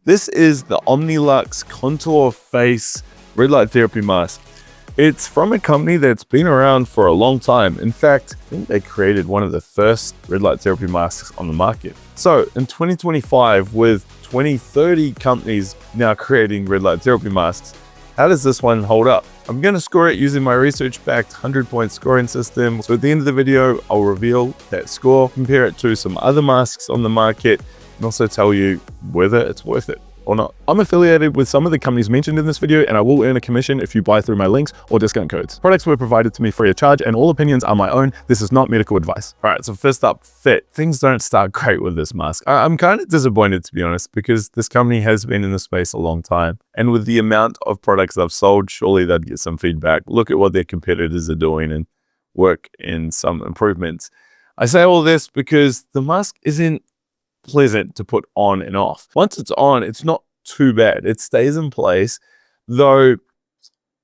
This is the Omnilux Contour Face Red Light Therapy Mask. It's from a company that's been around for a long time. In fact, I think they created one of the first red light therapy masks on the market. So in 2025, with 20-30 companies now creating red light therapy masks, how does this one hold up? I'm going to score it using my research-backed 100-point scoring system. So at the end of the video, I'll reveal that score, compare it to some other masks on the market, and also tell you whether it's worth it or not. I'm affiliated with some of the companies mentioned in this video, and I will earn a commission if you buy through my links or discount codes. Products were provided to me free of charge, and all opinions are my own. This is not medical advice. All right, so first up, fit. Things don't start great with this mask. I'm kind of disappointed, to be honest, because this company has been in the space a long time. And with the amount of products I've sold, surely they'd get some feedback. Look at what their competitors are doing and work in some improvements. I say all this because the mask isn't pleasant to put on and off. Once it's on, it's not too bad. It stays in place, though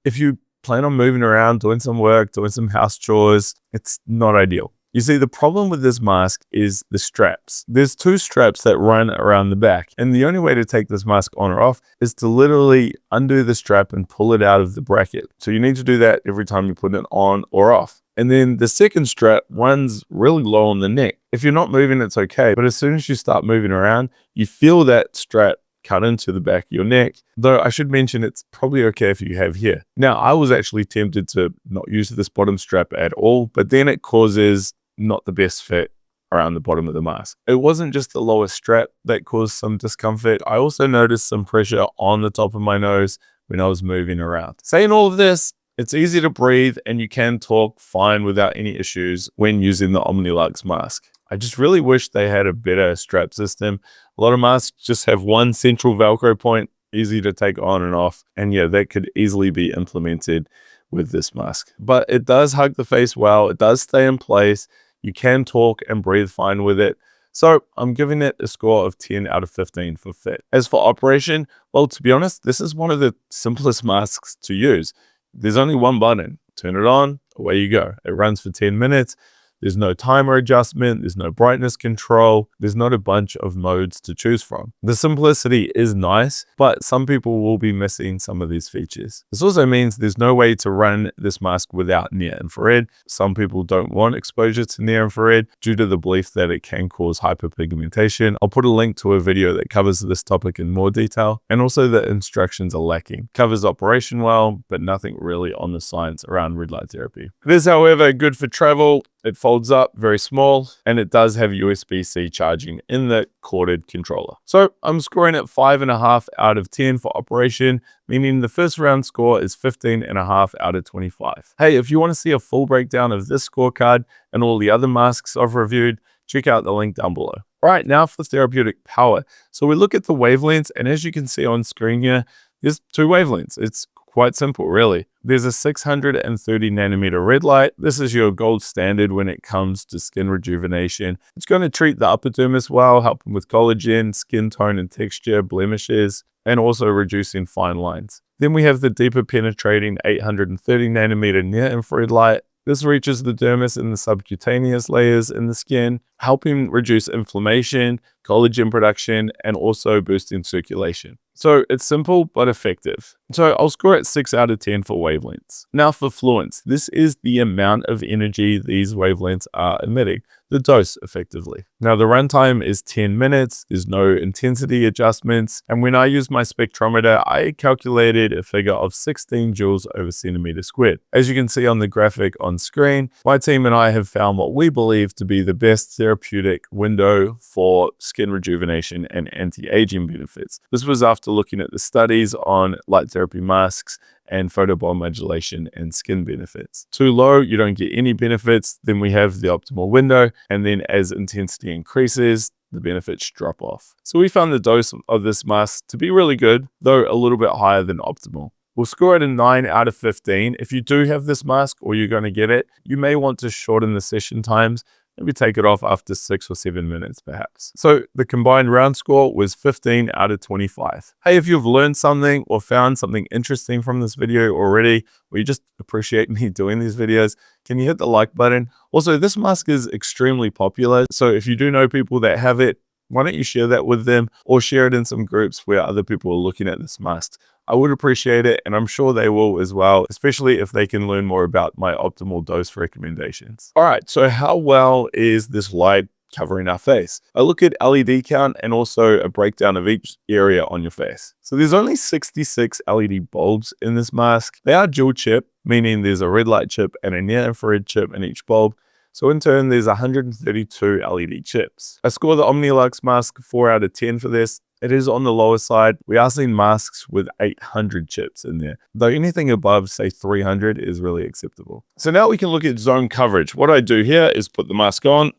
if you plan on moving around, doing some work, doing some house chores, it's not ideal. You see, the problem with this mask is the straps. There's two straps that run around the back, and the only way to take this mask on or off is to literally undo the strap and pull it out of the bracket. So you need to do that every time you put it on or off. And then the second strap runs really low on the neck. If you're not moving, it's okay. But as soon as you start moving around, you feel that strap cut into the back of your neck. Though I should mention it's probably okay if you have here. Now, I was actually tempted to not use this bottom strap at all, but then it causes not the best fit around the bottom of the mask. It wasn't just the lower strap that caused some discomfort. I also noticed some pressure on the top of my nose when I was moving around. Saying all of this, it's easy to breathe and you can talk fine without any issues when using the Omnilux mask. I just really wish they had a better strap system. A lot of masks just have one central Velcro point, easy to take on and off. And yeah, that could easily be implemented with this mask. But it does hug the face well. It does stay in place. You can talk and breathe fine with it. So I'm giving it a score of 10 out of 15 for fit. As for operation, well, to be honest, this is one of the simplest masks to use. There's only one button. Turn it on, away you go. It runs for 10 minutes. There's no timer adjustment. There's no brightness control. There's not a bunch of modes to choose from. The simplicity is nice, but some people will be missing some of these features. This also means there's no way to run this mask without near infrared. Some people don't want exposure to near infrared due to the belief that it can cause hyperpigmentation. I'll put a link to a video that covers this topic in more detail, and also the instructions are lacking. Covers operation well, but nothing really on the science around red light therapy. It is, however, good for travel. It folds up, very small, and it does have USB-C charging in the corded controller. So I'm scoring it 5.5 out of 10 for operation, meaning the first round score is 15.5 out of 25. Hey, if you want to see a full breakdown of this scorecard and all the other masks I've reviewed, check out the link down below. All right, now for therapeutic power. So we look at the wavelengths, and as you can see on screen here, there's two wavelengths. It's quite simple, really. There's a 630 nanometer red light. This is your gold standard when it comes to skin rejuvenation. It's going to treat the upper dermis well, helping with collagen, skin tone and texture, blemishes, and also reducing fine lines. Then we have the deeper penetrating 830 nanometer near infrared light. This reaches the dermis and the subcutaneous layers in the skin, helping reduce inflammation, collagen production, and also boosting circulation. So it's simple but effective. So I'll score it 6 out of 10 for wavelengths. Now for fluence, this is the amount of energy these wavelengths are emitting, the dose effectively. Now the runtime is 10 minutes, there's no intensity adjustments, and when I used my spectrometer, I calculated a figure of 16 joules over centimeter squared. As you can see on the graphic on screen, my team and I have found what we believe to be the best therapeutic window for skin rejuvenation and anti-aging benefits. This was after looking at the studies on light therapy masks and photobiomodulation and skin benefits. Too low, you don't get any benefits. Then we have the optimal window, and then as intensity increases, the benefits drop off. So we found the dose of this mask to be really good, though a little bit higher than optimal. We'll score it a 9 out of 15. If you do have this mask or you're going to get it, you may want to shorten the session times. Maybe take it off after 6 or 7 minutes perhaps. So the combined round score was 15 out of 25. Hey, if you've learned something or found something interesting from this video already, or you just appreciate me doing these videos, can you hit the like button? Also, this mask is extremely popular. So if you do know people that have it, why don't you share that with them or share it in some groups where other people are looking at this mask? I would appreciate it, and I'm sure they will as well, especially if they can learn more about my optimal dose recommendations. All right, so how well is this light covering our face? I look at LED count and also a breakdown of each area on your face. So there's only 66 LED bulbs in this mask. They are dual chip, meaning there's a red light chip and a near infrared chip in each bulb. So in turn, there's 132 LED chips. I score the Omnilux mask 4 out of 10 for this. It is on the lower side. We are seeing masks with 800 chips in there, though anything above, say, 300 is really acceptable. So now we can look at zone coverage. What I do here is put the mask on.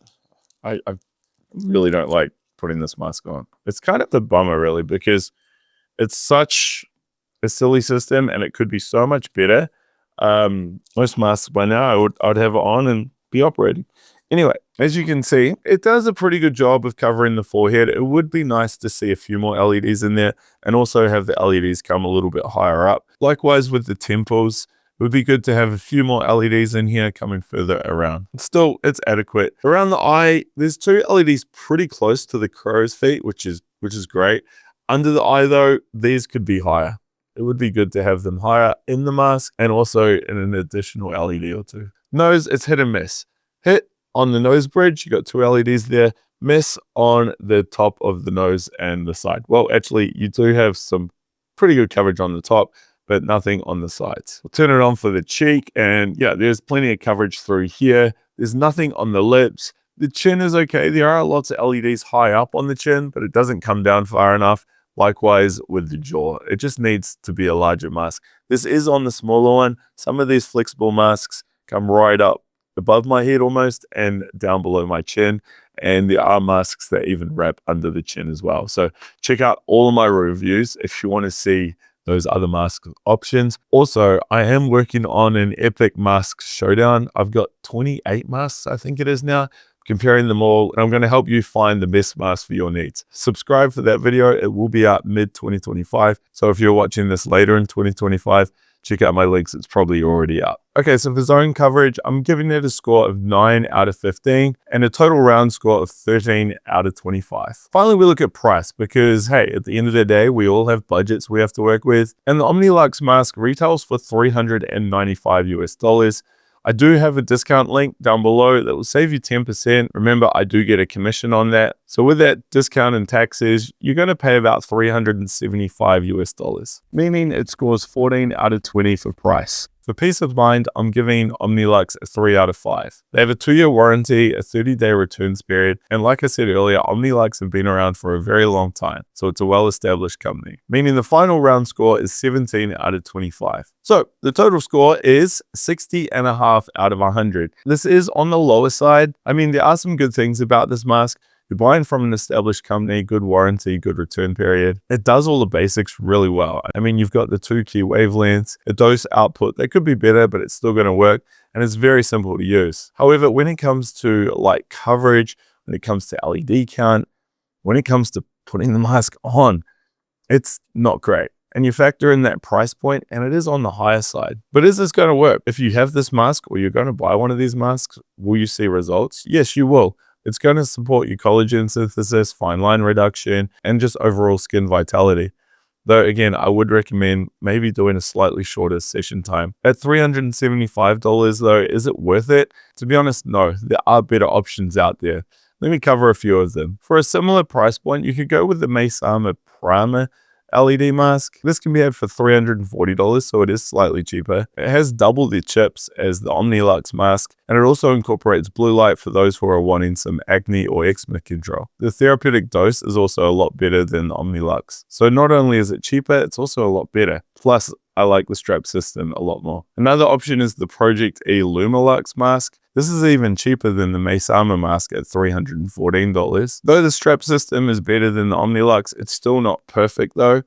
I really don't like putting this mask on. It's kind of the bummer, really, because it's such a silly system and it could be so much better. Most masks by now, I'd have it on and be operating. Anyway, as you can see, it does a pretty good job of covering the forehead. It would be nice to see a few more LEDs in there and also have the LEDs come a little bit higher up. Likewise with the temples, it would be good to have a few more LEDs in here coming further around. Still, it's adequate. Around the eye, there's 2 LEDs pretty close to the crow's feet, which is great. Under the eye though, these could be higher. It would be good to have them higher in the mask and also in an additional LED or 2. Nose, it's hit and miss. Hit on the nose bridge, you got 2 LEDs there. Miss on the top of the nose and the side. Well, actually, you do have some pretty good coverage on the top, but nothing on the sides. We'll turn it on for the cheek, and yeah, there's plenty of coverage through here. There's nothing on the lips. The chin is okay. There are lots of LEDs high up on the chin, but it doesn't come down far enough. Likewise with the jaw. It just needs to be a larger mask. This is on the smaller one. Some of these flexible masks come right up above my head almost and down below my chin, and there are masks that even wrap under the chin as well. So check out all of my reviews if you want to see those other mask options. Also, I am working on an epic mask showdown. I've got 28 masks, I think it is now, comparing them all, and I'm going to help you find the best mask for your needs. Subscribe for that video. It will be out mid-2025. So if you're watching this later in 2025, check out my links. It's probably already up. Okay, so for zone coverage, I'm giving it a score of 9 out of 15 and a total round score of 13 out of 25. Finally, we look at price because, hey, at the end of the day, we all have budgets we have to work with. And the Omnilux mask retails for $395 US. I do have a discount link down below that will save you 10%. Remember, I do get a commission on that. So with that discount and taxes, you're going to pay about $375 US, meaning it scores 14 out of 20 for price. For peace of mind, I'm giving Omnilux a 3 out of 5. They have a 2-year warranty, a 30-day returns period, and like I said earlier, Omnilux have been around for a very long time, so it's a well-established company, meaning the final round score is 17 out of 25. So the total score is 60.5 out of 100. This is on the lower side. I mean, there are some good things about this mask. You're buying from an established company, good warranty, good return period. It does all the basics really well. I mean, you've got the 2 key wavelengths, a dose output that could be better, but it's still going to work. And it's very simple to use. However, when it comes to light coverage, when it comes to LED count, when it comes to putting the mask on, it's not great. And you factor in that price point, and it is on the higher side. But is this going to work? If you have this mask or you're going to buy one of these masks, will you see results? Yes, you will. It's going to support your collagen synthesis, fine line reduction, and just overall skin vitality. Though again, I would recommend maybe doing a slightly shorter session time. At $375 though, is it worth it? To be honest, no. There are better options out there. Let me cover a few of them. For a similar price point, you could go with the Mesama Primer LED mask. This can be had for $340, so it is slightly cheaper. It has double the chips as the Omnilux mask, and it also incorporates blue light for those who are wanting some acne or eczema control. The therapeutic dose is also a lot better than the Omnilux. So not only is it cheaper, it's also a lot better. Plus, I like the strap system a lot more. Another option is the Project E Lumilux mask. This is even cheaper than the Mesama mask at $314. Though the strap system is better than the Omnilux, it's still not perfect though,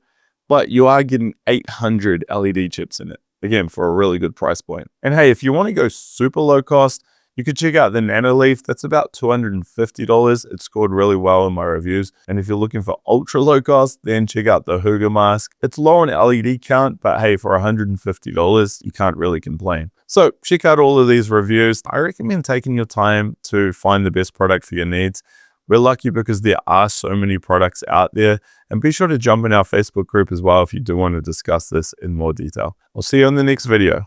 but you are getting 800 LED chips in it. Again, for a really good price point. And hey, if you want to go super low cost, you could check out the Nanoleaf. That's about $250. It scored really well in my reviews. And if you're looking for ultra low cost, then check out the Huga mask. It's low on LED count, but hey, for $150, you can't really complain. So check out all of these reviews. I recommend taking your time to find the best product for your needs. We're lucky because there are so many products out there, and be sure to jump in our Facebook group as well if you do want to discuss this in more detail. I'll see you on the next video.